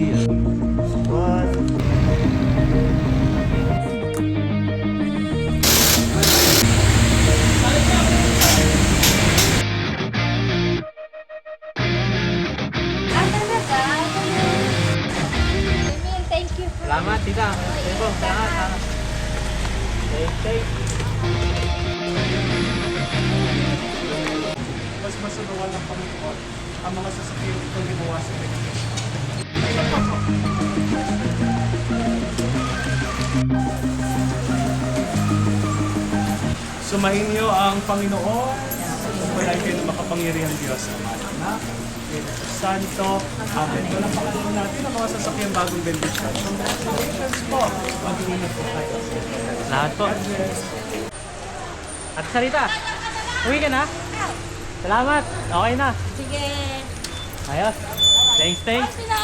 here. One. Thank you. Salamat, tita. Ito, salamat. Thank. Mas masunuan ng Panginoon ang mga sasakyan ito ginawa sa Pilipinas. Sumahin niyo ang Panginoon. Wala kayo ng makapangyarihan Diyos. Anak, Santo, Amen. Walang pakalaman natin ang mga sasakyan bagong bendisyon. Congratulations po. Mag-iingat po tayo. Salamat po. At Sarita, uwi ka na? Salamat. Okay na. Sige. Ayos. Thanks.